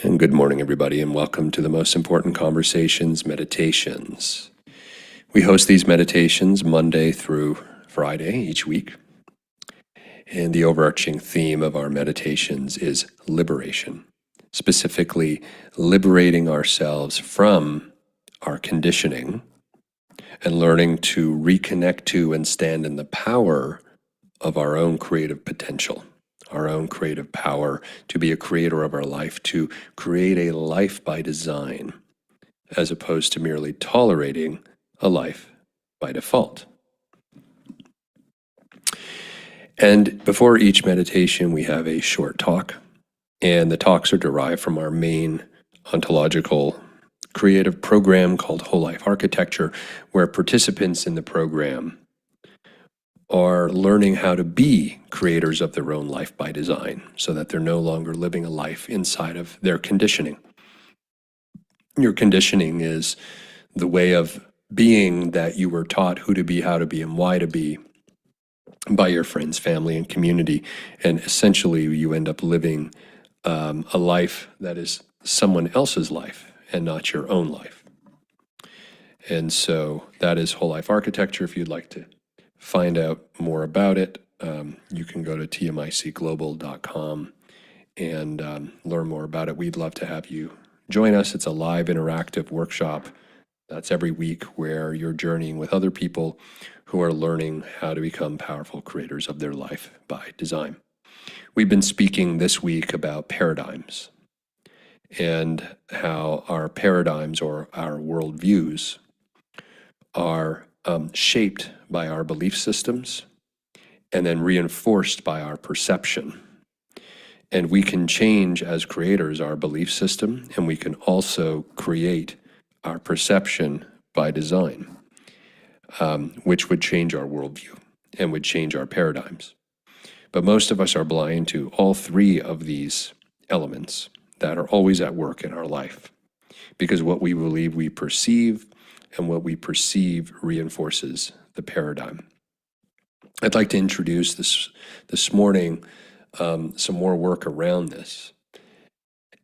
And good morning, everybody, and welcome to the Most Important Conversations Meditations. We host these meditations Monday through Friday each week. And the overarching theme of our meditations is liberation, specifically liberating ourselves from our conditioning and learning to reconnect to and stand in the power of our own creative potential. Our own creative power to be a creator of our life, to create a life by design, as opposed to merely tolerating a life by default. And before each meditation, we have a short talk, and the talks are derived from our main ontological creative program called Whole Life Architecture, where participants in the program are learning how to be creators of their own life by design so that they're no longer living a life inside of their conditioning. Your conditioning is the way of being that you were taught who to be, how to be, and why to be by your friends, family, and community. And essentially, you end up living a life that is someone else's life and not your own life. And so that is Whole Life Architecture. If you'd like to find out more about it, you can go to tmicglobal.com and learn more about it. We'd love to have you join us. It's a live interactive workshop that's every week where you're journeying with other people who are learning how to become powerful creators of their life by design. We've been speaking this week about paradigms and how our paradigms or our worldviews are shaped by our belief systems and then reinforced by our perception. And we can change as creators our belief system, and we can also create our perception by design, which would change our worldview and would change our paradigms. But most of us are blind to all three of these elements that are always at work in our life, because what we believe we perceive, and what we perceive reinforces the paradigm. I'd like to introduce this morning some more work around this.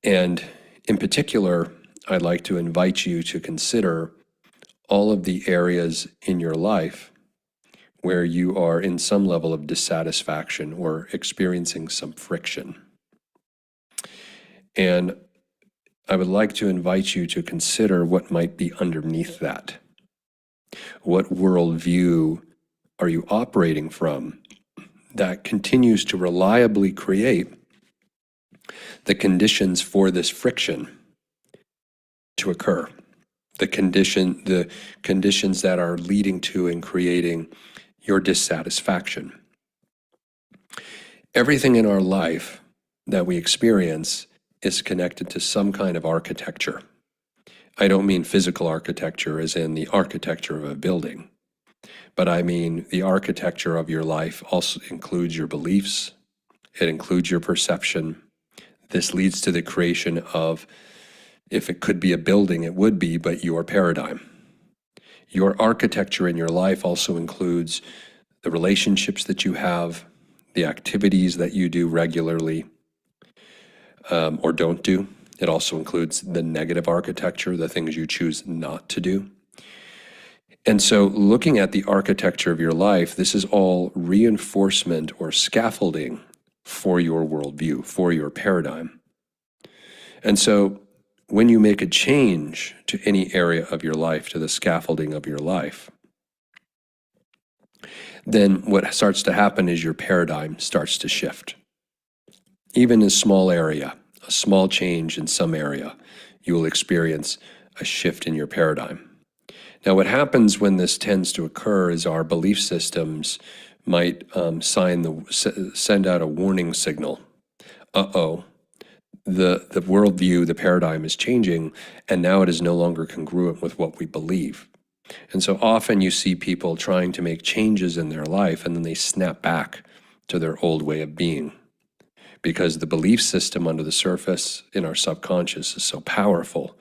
And in particular, I'd like to invite you to consider all of the areas in your life where you are in some level of dissatisfaction or experiencing some friction. And I would like to invite you to consider what might be underneath that. What worldview are you operating from that continues to reliably create the conditions for this friction to occur? The conditions that are leading to and creating your dissatisfaction. Everything in our life that we experience is connected to some kind of architecture. I don't mean physical architecture as in the architecture of a building, but I mean the architecture of your life also includes your beliefs, it includes your perception. This leads to the creation of, if it could be a building, it would be, but your paradigm. Your architecture in your life also includes the relationships that you have, the activities that you do regularly, or don't do. It also includes the negative architecture, the things you choose not to do. And so looking at the architecture of your life, this is all reinforcement or scaffolding for your worldview, for your paradigm. And so when you make a change to any area of your life, to the scaffolding of your life, then what starts to happen is your paradigm starts to shift. Even in a small area, a small change in some area, you will experience a shift in your paradigm. Now, what happens when this tends to occur is our belief systems might send out a warning signal. Uh-oh, the worldview, the paradigm is changing, and now it is no longer congruent with what we believe. And so often you see people trying to make changes in their life, and then they snap back to their old way of being. Because the belief system under the surface in our subconscious is so powerful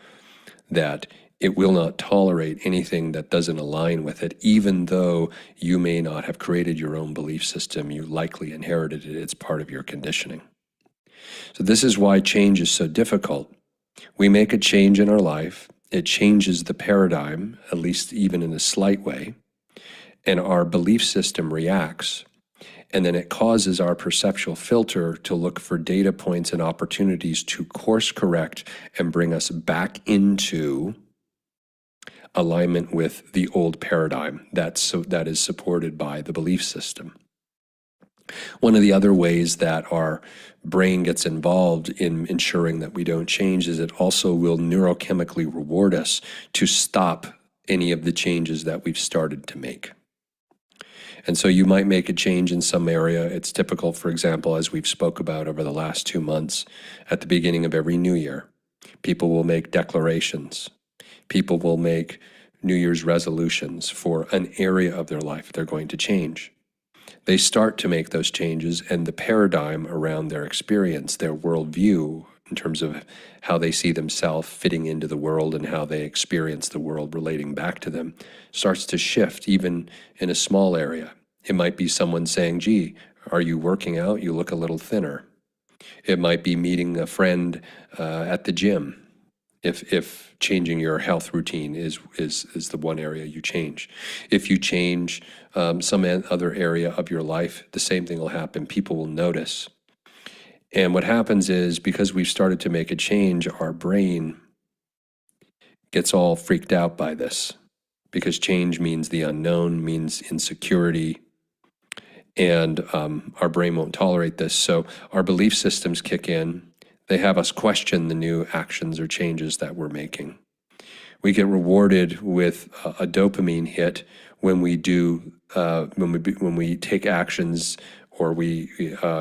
that it will not tolerate anything that doesn't align with it, even though you may not have created your own belief system. You likely inherited it. It's part of your conditioning. So this is why change is so difficult, We make a change in our life. It changes the paradigm, at least even in a slight way, and our belief system reacts. And then it causes our perceptual filter to look for data points and opportunities to course correct and bring us back into alignment with the old paradigm that is supported by the belief system. One of the other ways that our brain gets involved in ensuring that we don't change is it also will neurochemically reward us to stop any of the changes that we've started to make. And so you might make a change in some area. It's typical, for example, as we've spoke about over the last 2 months, at the beginning of every new year, people will make declarations. People will make New Year's resolutions for an area of their life they're going to change. They start to make those changes, and the paradigm around their experience, their worldview, in terms of how they see themselves fitting into the world and how they experience the world relating back to them, starts to shift even in a small area. It might be someone saying, gee, are you working out? You look a little thinner. It might be meeting a friend at the gym. If changing your health routine is the one area you change. If you change some other area of your life, the same thing will happen. People will notice. And what happens is, because we've started to make a change, our brain gets all freaked out by this, because change means the unknown, means insecurity, and our brain won't tolerate this. So our belief systems kick in. They have us question the new actions or changes that we're making. We get rewarded with a dopamine hit when we do when we take actions or we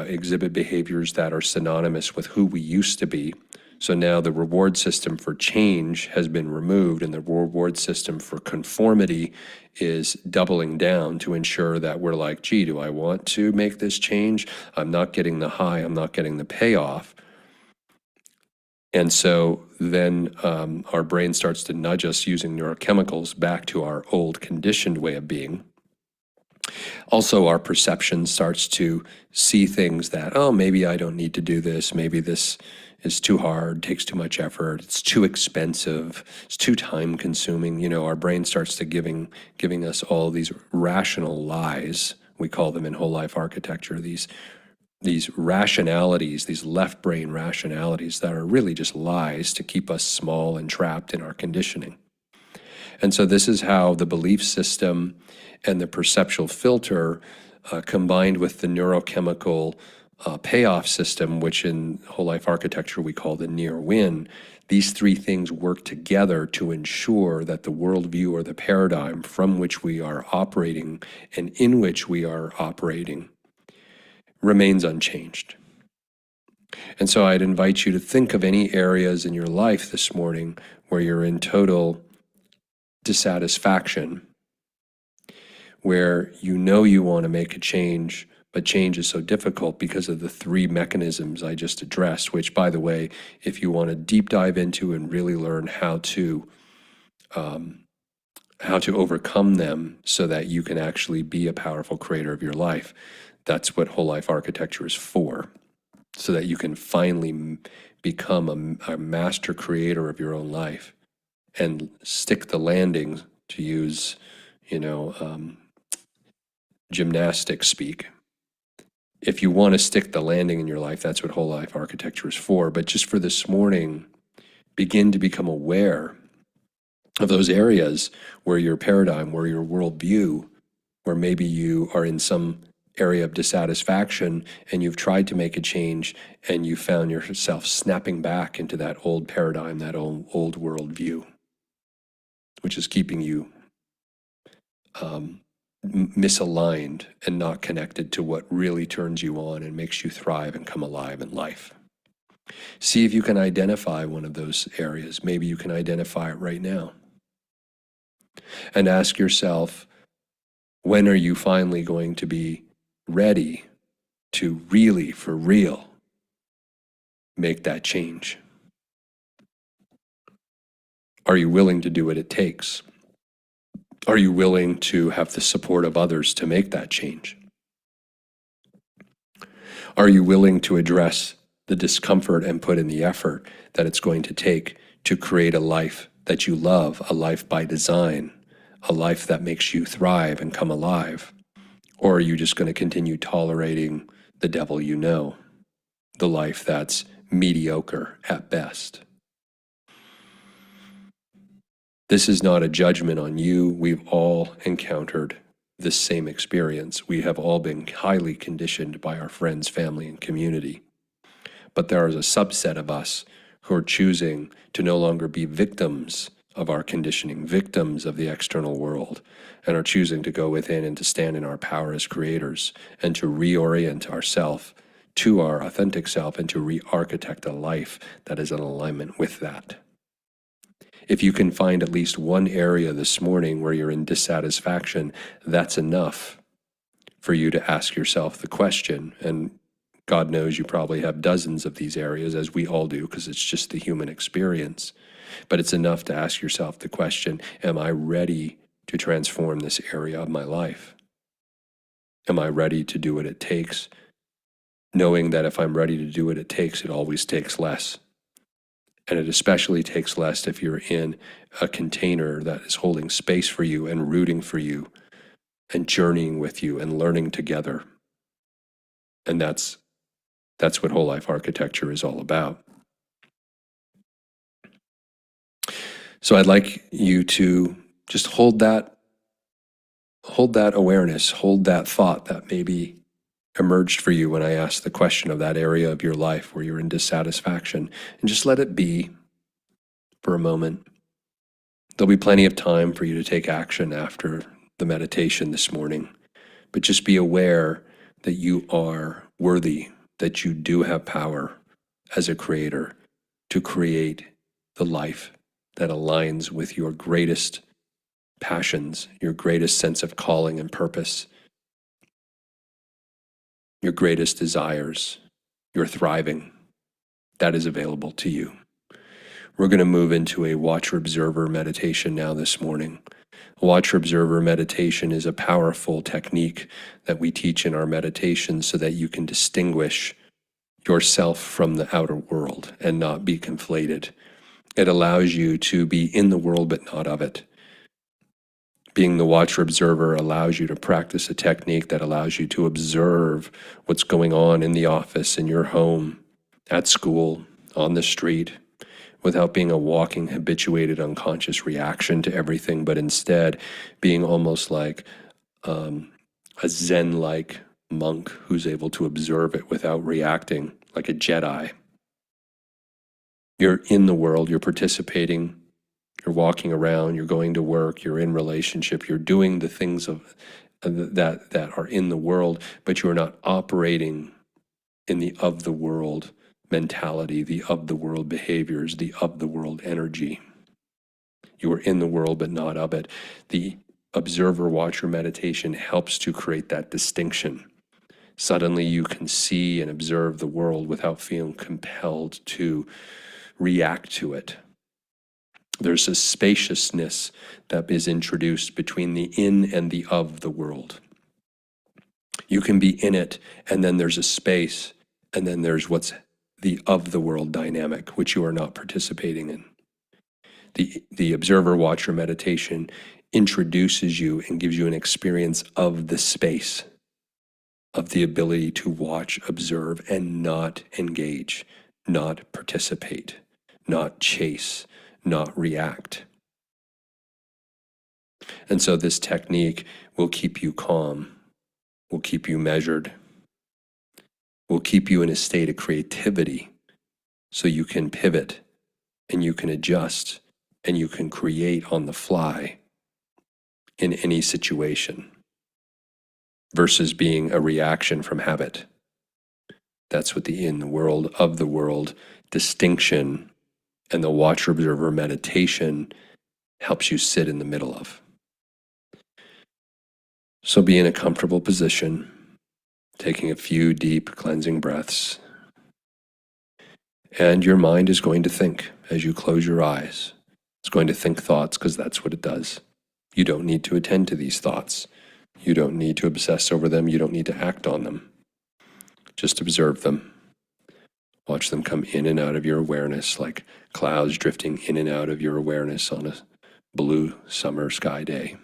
exhibit behaviors that are synonymous with who we used to be. So now the reward system for change has been removed, and the reward system for conformity is doubling down to ensure that we're like, gee, do I want to make this change? I'm not getting the high, I'm not getting the payoff. And so then our brain starts to nudge us using neurochemicals back to our old conditioned way of being. Also, our perception starts to see things that, oh, maybe I don't need to do this. Maybe this is too hard, takes too much effort, it's too expensive, it's too time consuming. You know, our brain starts to giving us all these rational lies. We call them in whole life architecture, these rationalities, these left brain rationalities that are really just lies to keep us small and trapped in our conditioning. And so this is how the belief system and the perceptual filter combined with the neurochemical payoff system, which in whole life architecture we call the near win, these three things work together to ensure that the worldview or the paradigm from which we are operating and in which we are operating remains unchanged. And so I'd invite you to think of any areas in your life this morning where you're in total dissatisfaction, where you know you want to make a change, but change is so difficult because of the three mechanisms I just addressed, which, by the way, if you want to deep dive into and really learn how to overcome them so that you can actually be a powerful creator of your life, that's what whole life architecture is for, so that you can finally become a master creator of your own life and stick the landing, to use, gymnastics speak. If you want to stick the landing in your life, that's what whole life architecture is for. But just for this morning, begin to become aware of those areas where your paradigm, where your worldview, where maybe you are in some area of dissatisfaction and you've tried to make a change and you found yourself snapping back into that old paradigm, that old worldview, which is keeping you misaligned and not connected to what really turns you on and makes you thrive and come alive in life. See if you can identify one of those areas. Maybe you can identify it right now. And ask yourself, when are you finally going to be ready to really, for real, make that change? Are you willing to do what it takes? Are you willing to have the support of others to make that change? Are you willing to address the discomfort and put in the effort that it's going to take to create a life that you love, a life by design, a life that makes you thrive and come alive? Or are you just going to continue tolerating the devil you know, the life that's mediocre at best? This is not a judgment on you. We've all encountered this same experience. We have all been highly conditioned by our friends, family, and community. But there is a subset of us who are choosing to no longer be victims of our conditioning, victims of the external world, and are choosing to go within and to stand in our power as creators and to reorient ourselves to our authentic self and to re-architect a life that is in alignment with that. If you can find at least one area this morning where you're in dissatisfaction, that's enough for you to ask yourself the question. And God knows you probably have dozens of these areas, as we all do, because it's just the human experience. But it's enough to ask yourself the question, am I ready to transform this area of my life? Am I ready to do what it takes? Knowing that if I'm ready to do what it takes, it always takes less. And it especially takes less if you're in a container that is holding space for you and rooting for you and journeying with you and learning together. And that's what whole life architecture is all about. So I'd like you to just hold that awareness, hold that thought that maybe emerged for you when I asked the question of that area of your life where you're in dissatisfaction, and just let it be for a moment. There'll be plenty of time for you to take action after the meditation this morning, but just be aware that you are worthy, that you do have power as a creator to create the life that aligns with your greatest passions, your greatest sense of calling and purpose, your greatest desires, your thriving. That is available to you. We're going to move into a watcher-observer meditation now this morning. A watcher-observer meditation is a powerful technique that we teach in our meditations so that you can distinguish yourself from the outer world and not be conflated. It allows you to be in the world but not of it. Being the watcher-observer allows you to practice a technique that allows you to observe what's going on in the office, in your home, at school, on the street, without being a walking, habituated, unconscious reaction to everything, but instead being almost like a Zen-like monk who's able to observe it without reacting, like a Jedi. You're in the world, you're participating, you're walking around, you're going to work, you're in relationship, you're doing the things that are in the world, but you're not operating in the of the world mentality, the of the world behaviors, the of the world energy. You are in the world but not of it. The observer-watcher meditation helps to create that distinction. Suddenly you can see and observe the world without feeling compelled to react to it. There's a spaciousness that is introduced between the in and the of the world. You can be in it, and then there's a space, and then there's what's the of the world dynamic, which you are not participating in. The observer-watcher meditation introduces you and gives you an experience of the space, of the ability to watch, observe, and not engage, not participate, not chase, not react. And so this technique will keep you calm, will keep you measured, will keep you in a state of creativity so you can pivot and you can adjust and you can create on the fly in any situation versus being a reaction from habit. That's what the in the world, of the world distinction and the watcher-observer meditation helps you sit in the middle of. So be in a comfortable position, taking a few deep cleansing breaths. And your mind is going to think as you close your eyes. It's going to think thoughts because that's what it does. You don't need to attend to these thoughts. You don't need to obsess over them. You don't need to act on them. Just observe them. Watch them come in and out of your awareness like clouds drifting in and out of your awareness on a blue summer sky day.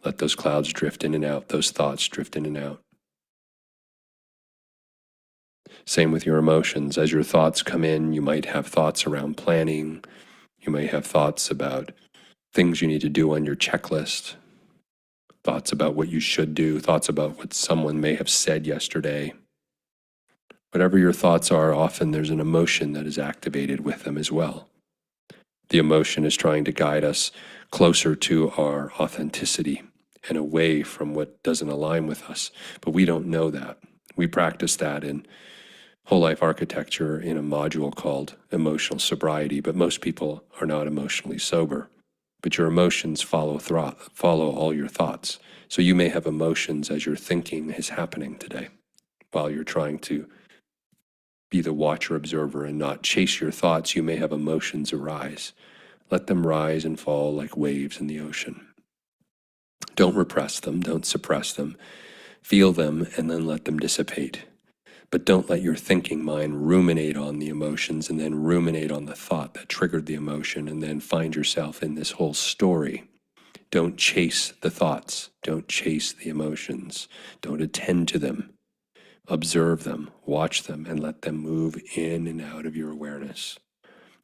Let those clouds drift in and out, those thoughts drift in and out. Same with your emotions. As your thoughts come in, you might have thoughts around planning. You might have thoughts about things you need to do on your checklist, thoughts about what you should do, thoughts about what someone may have said yesterday. Whatever your thoughts are, often there's an emotion that is activated with them as well. The emotion is trying to guide us closer to our authenticity and away from what doesn't align with us. But we don't know that. We practice that in whole life architecture in a module called emotional sobriety, but most people are not emotionally sober. But your emotions follow all your thoughts. So you may have emotions as your thinking is happening today while you're trying to be the watcher observer and not chase your thoughts. You may have emotions arise. Let them rise and fall like waves in the ocean. Don't repress them, don't suppress them. Feel them and then let them dissipate. But don't let your thinking mind ruminate on the emotions and then ruminate on the thought that triggered the emotion and then find yourself in this whole story. Don't chase the thoughts. Don't chase the emotions. Don't attend to them. Observe them, watch them, and let them move in and out of your awareness.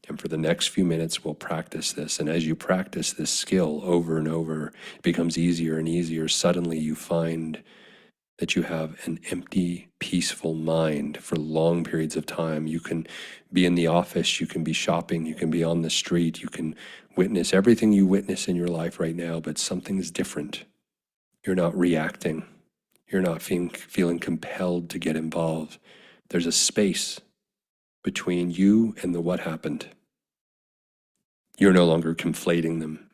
And for the next few minutes, we'll practice this. And as you practice this skill over and over, it becomes easier and easier. Suddenly you find that you have an empty, peaceful mind for long periods of time. You can be in the office, you can be shopping, you can be on the street, you can witness everything you witness in your life right now, but something's different. You're not reacting. You're not feeling compelled to get involved. There's a space between you and the what happened. You're no longer conflating them.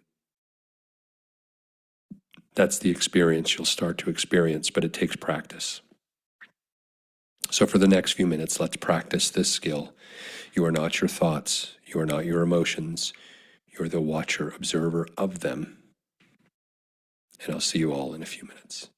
That's the experience you'll start to experience, but it takes practice. So for the next few minutes, let's practice this skill. You are not your thoughts. You are not your emotions. You're the watcher, observer of them. And I'll see you all in a few minutes.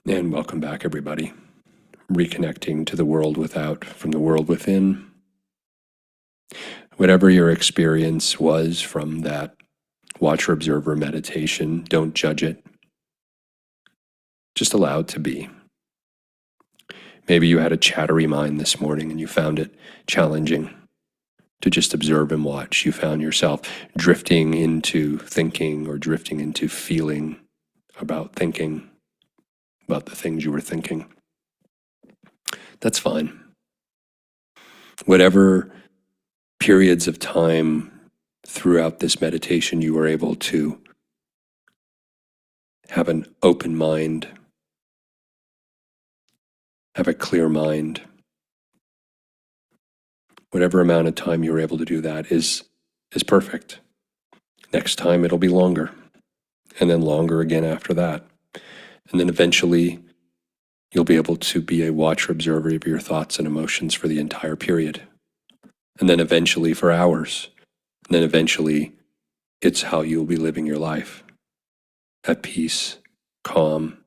And welcome back, everybody. Reconnecting to the world without from the world within. Whatever your experience was from that watcher observer meditation, don't judge it. Just allow it to be. Maybe you had a chattery mind this morning and you found it challenging to just observe and watch. You found yourself drifting into thinking or drifting into feeling about thinking about the things you were thinking. That's fine. Whatever periods of time throughout this meditation you were able to have an open mind, have a clear mind. Whatever amount of time you were able to do that is perfect. Next time it'll be longer, and then longer again after that. And then eventually you'll be able to be a watcher observer of your thoughts and emotions for the entire period. And then eventually for hours. And then eventually it's how you'll be living your life. At peace, calm,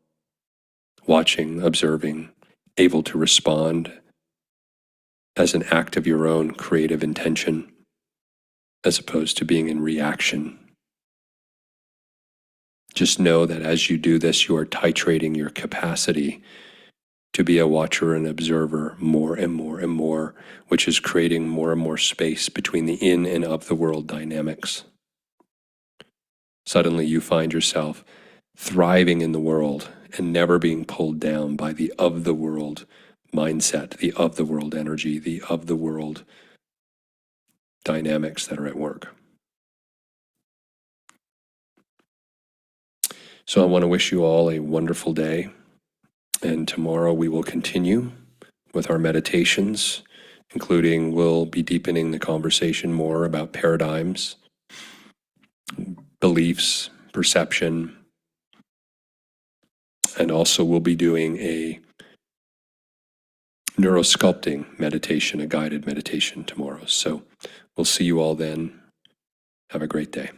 watching, observing, able to respond as an act of your own creative intention, as opposed to being in reaction. Just know that as you do this, you are titrating your capacity to be a watcher and observer more and more and more, which is creating more and more space between the in and of the world dynamics. Suddenly you find yourself thriving in the world and never being pulled down by the of the world mindset, the of the world energy, the of the world dynamics that are at work. So I want to wish you all a wonderful day. And tomorrow we will continue with our meditations, including we'll be deepening the conversation more about paradigms, beliefs, perception, and also we'll be doing a neurosculpting meditation, a guided meditation tomorrow. So we'll see you all then. Have a great day.